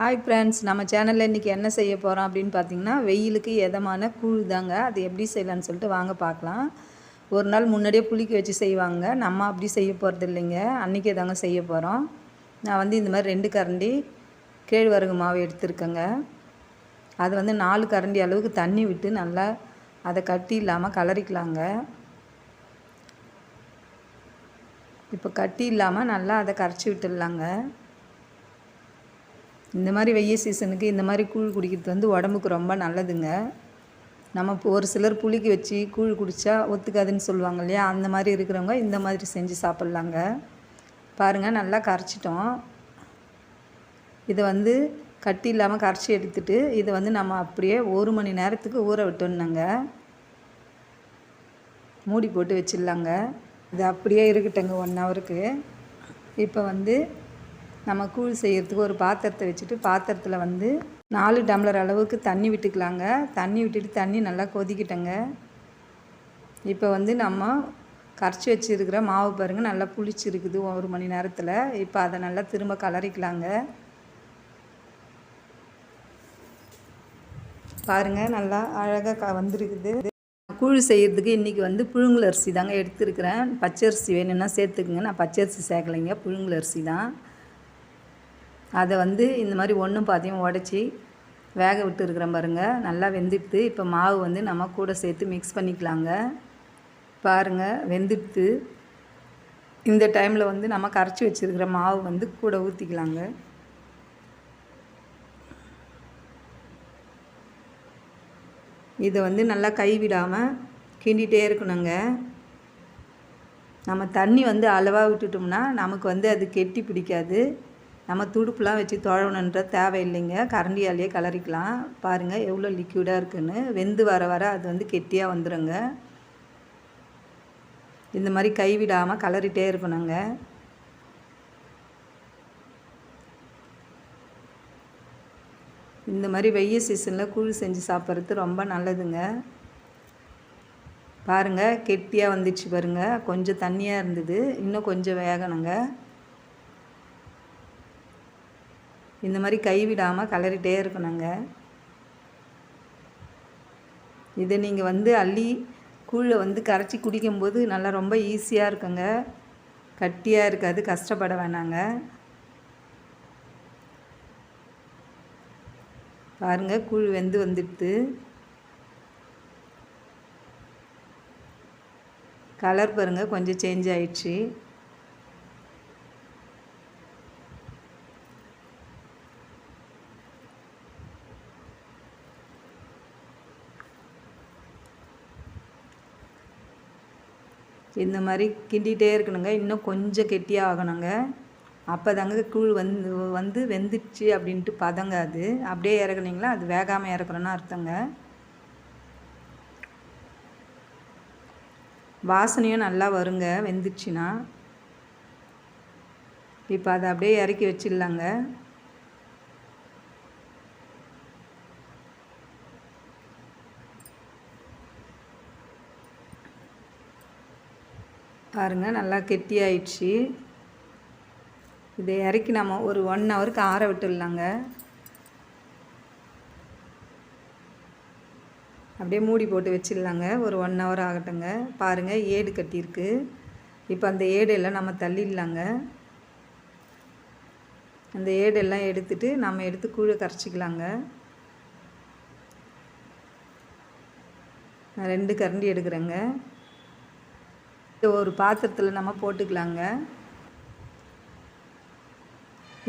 Hi friends, நம்ம சேனலில் இன்றைக்கி என்ன செய்ய போகிறோம் அப்படின்னு பார்த்தீங்கன்னா, வெயிலுக்கு எதமான கூழ் தாங்க. அது எப்படி செய்யலான்னு சொல்லிட்டு வாங்க பார்க்கலாம். ஒரு நாள் முன்னாடியே புளிக்க வச்சு செய்வாங்க. நம்ம அப்படி செய்ய போகிறது இல்லைங்க, அன்றைக்கே தாங்க செய்ய போகிறோம். நான் வந்து இந்த மாதிரி 2 கரண்டி கேழ்வரகு மாவு எடுத்துருக்கேங்க. அது வந்து 4 கரண்டி அளவுக்கு தண்ணி விட்டு நல்லா அதை கட்டி இல்லாமல் கலரிக்கலாங்க. இப்போ கட்டி இல்லாமல் நல்லா அதை கரைச்சி விட்டுடலாங்க. இந்த மாதிரி வெயில் சீசனுக்கு இந்த மாதிரி கூழ் குடிக்கிறது வந்து உடம்புக்கு ரொம்ப நல்லதுங்க. நம்ம இப்போ ஒரு சிலர் புளிக்க வச்சு கூழ் குடித்தா ஒத்துக்காதுன்னு சொல்லுவாங்க இல்லையா, அந்த மாதிரி இருக்கிறவங்க இந்த மாதிரி செஞ்சு சாப்பிட்லாங்க. பாருங்கள், நல்லா கரைச்சிட்டோம். இதை வந்து கட்டி இல்லாமல் கரைச்சி எடுத்துகிட்டு இதை வந்து நம்ம அப்படியே 1 மணி நேரத்துக்கு ஊற விட்டோம்னாங்க. மூடி போட்டு வச்சிடலாங்க. இது அப்படியே இருக்கட்டுங்க 1 ஹவருக்கு. இப்போ வந்து நம்ம கூழ் செய்கிறதுக்கு ஒரு பாத்திரத்தை வச்சுட்டு பாத்திரத்தில் வந்து 4 டம்ளர் அளவுக்கு தண்ணி விட்டுக்கலாங்க. தண்ணி விட்டுட்டு தண்ணி நல்லா கொதிக்கிட்டங்க. இப்போ வந்து நம்ம கரைச்சி வச்சுருக்கிற மாவு பாருங்கள், நல்லா புளிச்சிருக்குது 1 மணி நேரத்தில். இப்போ அதை நல்லா திரும்ப கலரிக்கலாங்க. பாருங்கள், நல்லா அழகாக வந்திருக்குது. கூழ் செய்கிறதுக்கு இன்றைக்கி வந்து புழுங்கல் அரிசி தாங்க எடுத்துருக்கிறேன். பச்சரிசி வேணும்னா சேர்த்துக்குங்க. நான் பச்சரிசி சேர்க்கலைங்க, புழுங்கல் அரிசி தான். அதை வந்து இந்த மாதிரி ஒன்றும் பாதியும் உடச்சி வேக விட்டு இருக்கிறேன் பாருங்கள். நல்லா வெந்துடுத்து. இப்போ மாவு வந்து நம்ம கூட சேர்த்து மிக்ஸ் பண்ணிக்கலாங்க. பாருங்கள், வெந்துடுத்து. இந்த டைமில் வந்து நம்ம கரைச்சி வச்சுருக்கிற மாவு வந்து கூட ஊற்றிக்கலாங்க. இதை வந்து நல்லா கைவிடாமல் கிண்டிகிட்டே இருக்கணுங்க. நம்ம தண்ணி வந்து அளவாக விட்டுட்டோம்னா நமக்கு வந்து அது கெட்டி பிடிக்காது. நம்ம துடுப்புலாம் வச்சு தொழணுன்ற தேவையில்லைங்க, கரண்டியாலேயே கலரிக்கலாம். பாருங்கள் எவ்வளோ லிக்விடாக இருக்குதுன்னு. வெந்து வர வர அது வந்து கெட்டியாக வந்துடுங்க. இந்த மாதிரி கைவிடாமல் கலரிட்டே இருக்கணுங்க. இந்த மாதிரி வெயில் சீசனில் கூழ் செஞ்சு சாப்பிட்றது ரொம்ப நல்லதுங்க. பாருங்கள், கெட்டியாக வந்துடுச்சு பாருங்கள். கொஞ்சம் தண்ணியாக இருந்தது, இன்னும் கொஞ்சம் வேகணுங்க. இந்த மாதிரி கைவிடாமல் கலரிட்டே இருக்கணுங்க. இதை நீங்கள் வந்து அள்ளி கூழை வந்து கரைச்சி குடிக்கும்போது நல்லா ரொம்ப ஈஸியாக இருக்குங்க. கட்டியாக இருக்காது, கஷ்டப்பட வேணாங்க. பாருங்கள், கூழ் வெந்து வந்துடுது. கலர் பாருங்கள், கொஞ்சம் சேஞ்ச் ஆயிடுச்சு. இந்த மாதிரி கிண்டிகிட்டே இருக்கணுங்க. இன்னும் கொஞ்சம் கெட்டியாக ஆகணுங்க. அப்போ தாங்க கூழ் வந்து வெந்துடுச்சு அப்படின்ட்டு பதங்க. அது அப்படியே இறக்குனீங்களா அது வேகாமல் இறக்குறோன்னு அர்த்தங்க. வாசனையும் நல்லா வருங்க வெந்துடுச்சுன்னா. இப்போ அதை அப்படியே இறக்கி வச்சிடலாங்க. பாருங்கள், நல்லா கெட்டியாயிடுச்சு. இதை இறக்கி நம்ம ஒரு 1 ஹவருக்கு ஆற விட்டுடலாங்க. அப்படியே மூடி போட்டு வச்சிடலாங்க. ஒரு 1 ஹவர் ஆகட்டுங்க. பாருங்கள், ஏடு கட்டியிருக்கு. இப்போ அந்த ஏடெல்லாம் நம்ம தள்ளிடலாங்க. அந்த ஏடெல்லாம் எடுத்துட்டு நம்ம எடுத்து கூழை கரைச்சிக்கலாங்க. நான் 2 கரண்டி எடுக்கிறேங்க. ஒரு பாத்திரத்தில் நம்ம போட்டுக்கலாங்க.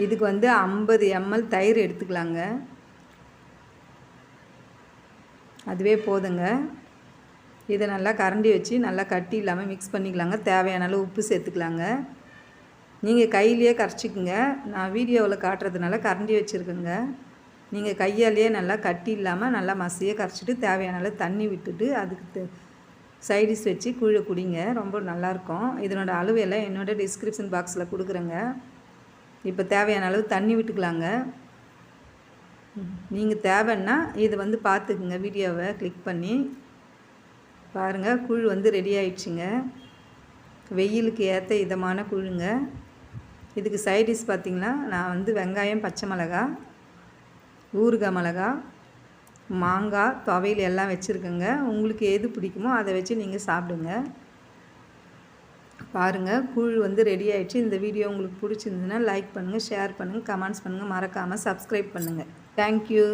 இதுக்கு வந்து 50 ml தயிர் எடுத்துக்கலாங்க. அதுவே போதுங்க. இதை நல்லா கரண்டி வச்சு நல்லா கட்டி இல்லாமல் மிக்ஸ் பண்ணிக்கலாங்க. தேவையான அளவு உப்பு சேர்த்துக்கலாங்க. நீங்கள் கையிலேயே கரைச்சிக்குங்க. நான் வீடியோவில் காட்டுறதுனால கரண்டி வச்சுருக்கேங்க. நீங்கள் கையாலேயே நல்லா கட்டி இல்லாமல் நல்லா மசிய கரைச்சிட்டு தேவையான அளவு தண்ணி விட்டுட்டு அதுக்கு சைடிஷ் வச்சு கூழை குடிங்க. ரொம்ப நல்லாயிருக்கும். இதனோட அளவு எல்லாம் என்னோடய டிஸ்கிரிப்ஷன் பாக்ஸில் கொடுக்குறேங்க. இப்போ தேவையான அளவு தண்ணி விட்டுக்கலாங்க. நீங்கள் தேவைன்னா இதை வந்து பார்த்துக்குங்க, வீடியோவை கிளிக் பண்ணி பாருங்கள். கூழ் வந்து ரெடி ஆயிடுச்சுங்க. வெயிலுக்கு ஏற்ற இதமான கூழுங்க. இதுக்கு சைடிஷ் பார்த்திங்கன்னா நான் வந்து வெங்காயம், பச்சை மிளகாய், ஊறுகாய் மிளகா, மாங்காய், துவையல் எல்லாம் வச்சுருக்கேங்க. உங்களுக்கு எது பிடிக்குமோ அதை வச்சு நீங்கள் சாப்பிடுங்க. பாருங்கள், கூழ் வந்து ரெடி ஆகிடுச்சு. இந்த வீடியோ உங்களுக்கு பிடிச்சிருந்ததுன்னா லைக் பண்ணுங்கள், ஷேர் பண்ணுங்கள், கமெண்ட்ஸ் பண்ணுங்கள், மறக்காமல் சப்ஸ்கிரைப் பண்ணுங்கள். தேங்க்யூ.